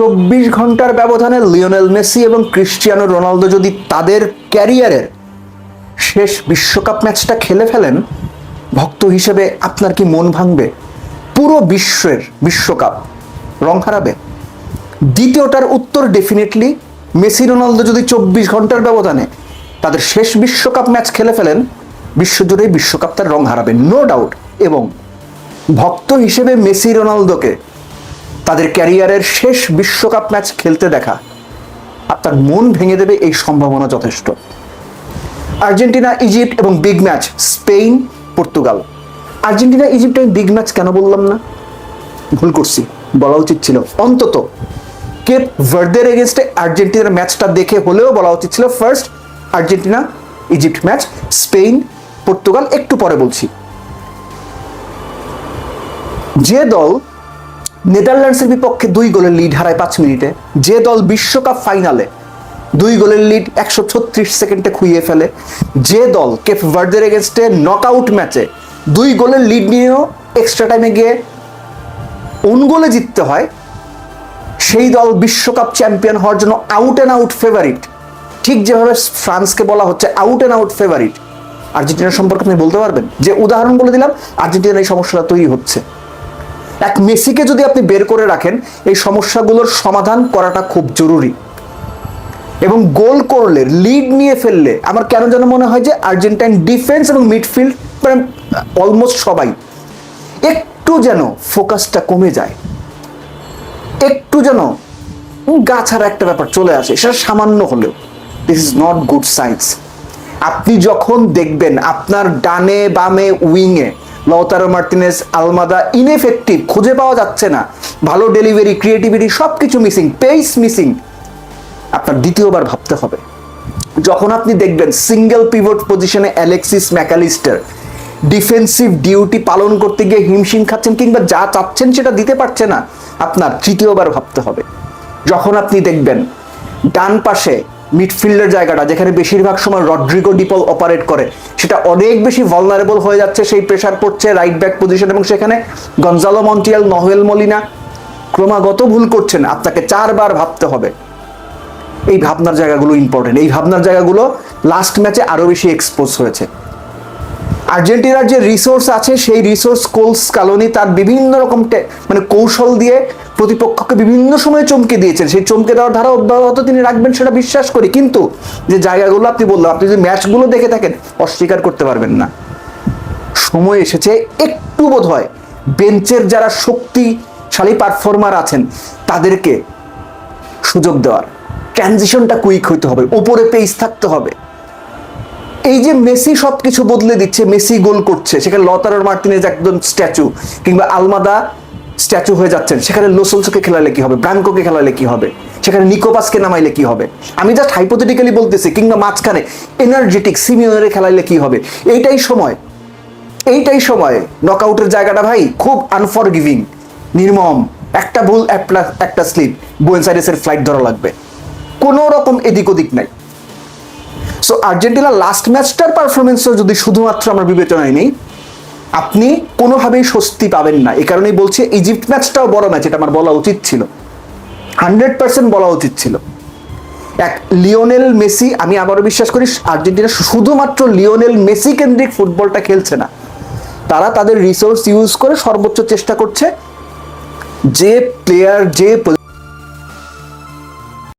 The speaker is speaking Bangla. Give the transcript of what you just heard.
24 ঘন্টার ব্যবধানে লিওনেল মেসি এবং ক্রিস্টিয়ানো রোনালদো যদি তাদের ক্যারিয়ারের শেষ বিশ্বকাপ ম্যাচটা খেলে ফেলেন, ভক্ত হিসেবে আপনার কি মন ভাঙবে? পুরো বিশ্বের বিশ্বকাপ রং হারাবে? দ্বিতীয়টার উত্তর ডেফিনেটলি, মেসি রোনালদো যদি 24 ঘন্টার ব্যবধানে তাদের শেষ বিশ্বকাপ ম্যাচ খেলে ফেলেন, বিশ্বজুড়ে বিশ্বকাপ তার রং হারাবে, নো ডাউট। এবং ভক্ত হিসেবে মেসি রোনালদোকে তাদের ক্যারিয়ারের শেষ বিশ্বকাপ ম্যাচ খেলতে দেখা আপনার মন ভেঙে দেবে, এই সম্ভাবনা যথেষ্ট। আর্জেন্টিনা ইজিপ্ট এবং big match Spain Portugal. Argentina Egypt আমি বিগ ম্যাচ কেন বললাম না? ভুল করছি, বলা উচিত ছিল অন্তত কেপ ভার্দের এগেনস্টে আর্জেন্টিনার ম্যাচটা দেখে হলেও বলা উচিত ছিল first Argentina Egypt match, Spain Portugal একটু পরে বলছি। যে দল নেদারল্যান্ডসের বিপক্ষে 2 গোলের লিড হারায় 5 মিনিটে, যে দল বিশ্বকাপ ফাইনালে 2 গোলের লিড 136 সেকেন্ডে খুইয়ে ফেলে, যে দল কেপ ভার্দের এগেনস্টে নকআউট ম্যাচে 2 গোলের লিড নিয়েও এক্সট্রা টাইমে গিয়ে ওন গোলে জিততে হয়, সেই দল বিশ্বকাপ চ্যাম্পিয়ন হওয়ার জন্য আউট অ্যান্ড আউট ফেভারিট। ঠিক যেভাবে ফ্রান্সকে বলা হচ্ছে আউট অ্যান্ড আউট ফেভারিট, আর্জেন্টিনার সম্পর্কে আপনি বলতে পারবেন? যে উদাহরণ বলে দিলাম, আর্জেন্টিনার এই সমস্যাটা তৈরি হচ্ছে। এক মেসিকে যদি আপনি বের করে রাখেন, এই সমস্যাগুলোর সমাধান করাটা খুব জরুরি। এবং গোল করলে, লিড নিয়ে ফেললে আমার কেন যেন মনে হয় যে আর্জেন্টাইন ডিফেন্স এবং মিডফিল্ড অলমোস্ট সবাই একটু যেন ফোকাসটা কমে যায়, একটু যেন গা ছাড়া একটা ব্যাপার চলে আসে, সেটা সামান্য হলেও। This is not good science. আপনি যখন দেখবেন আপনার ডানে বামে উইংয়ে লাউতারো মার্টিনেজ, আলমাদা ইনএফেক্টিভ, খুঁজে পাওয়া যাচ্ছে না, ভালো ডেলিভারি, ক্রিয়েটিভিটি সবকিছু মিসিং, পেস মিসিং, আপনার দ্বিতীয়বার ভাবতে হবে। যখন আপনি দেখবেন সিঙ্গেল পিভট পজিশনে অ্যালেক্সিস ম্যাকালিস্টার ডিফেন্সিভ ডিউটি পালন করতে গিয়ে হিমশিম খাচ্ছেন কিংবা যা চাচ্ছেন সেটা দিতে পারছে না, আপনার তৃতীয়বার ভাবতে হবে। যখন আপনি দেখবেন ডান পাশে মিডফিল্ডের জায়গাটা, যেখানে বেশিরভাগ সময় রড্রিগো ডিপল অপারেট করে, সেটা অনেক বেশি ভালনারেবল হয়ে যাচ্ছে, সেই প্রেসার পড়ছে রাইট ব্যাক পজিশন, এবং সেখানে গনজালো মন্টিয়াল, নোয়েল মলিনা ক্রমাগত ভুল করছেন, আপনাকে 4বার ভাবতে হবে। এই ভাবনার জায়গাগুলো ইম্পর্টেন্ট, এই ভাবনার জায়গাগুলো লাস্ট ম্যাচে আরো বেশি এক্সপোজ হয়েছে। আর্জেন্টিনার যে রিসোর্স আছে, সেই রিসোর্স স্কালোনি তার বিভিন্ন রকম কৌশল দিয়ে প্রতিপক্ষকে বিভিন্ন সময় চমকে দিয়েছেন। সেই চমকে দেওয়ার ধারা অব্যাহত তিনি রাখবেন সেটা বিশ্বাস করি, কিন্তু যে জায়গাগুলো আপনি বললাম, আপনি যদি ম্যাচগুলো দেখে থাকেন অস্বীকার করতে পারবেন না। সময় এসেছে একটু বোধ হয় বেঞ্চের যারা শক্তিশালী পারফর্মার আছেন তাদেরকে সুযোগ দেওয়ার, ট্রানজিশনটা কুইক হইতে হবে, উপরে পেস থাকতে হবে। এই যে মেসি সবকিছু বদলে দিচ্ছে, মেসি গোল করছে, সেখানে লাউতারো মার্টিনেজ একদম স্ট্যাচু, কিংবা আলমাদা স্ট্যাচু হয়ে যাচ্ছেন, সেখানে লো সেলসোকে খেলালে কি হবে, ব্রাঙ্কোকে খেলালে কি হবে, সেখানে নিকোপাসকে নামাইলে কি হবে, আমি জাস্ট হাইপোথেটিক্যালি বলতেছি, কিংবা মাঝখানে এনার্জেটিক সিমিওনারে খেলাইলে কি হবে। এইটাই সময় নকআউটের জায়গাটা ভাই খুব আনফরগিভিং, নির্মম। একটা ভুল, একটা স্লিপ, বুয়েনোস আইরেসের ফ্লাইট ধরা লাগবে, কোনো রকম এদিক ওদিক নাই। সো আর্জেন্টিনার লাস্ট ম্যাচটার পারফরমেন্সও যদি শুধুমাত্র আমরা বিবেচনায় নেই, আপনি কোনোভাবেই স্বস্তি পাবেন না। এই কারণেই বলছি ইজিপ্ট ম্যাচটাও বড় ম্যাচ, এটা আমার বলা উচিত ছিল, 100% বলা উচিত ছিল। এক লিওনেল মেসি, আমি আবারও বিশ্বাস করি আর্জেন্টিনা শুধুমাত্র লিওনেল মেসি কেন্দ্রিক ফুটবলটা খেলছে না, তারা তাদের রিসোর্স ইউজ করে সর্বোচ্চ চেষ্টা করছে যে প্লেয়ার যে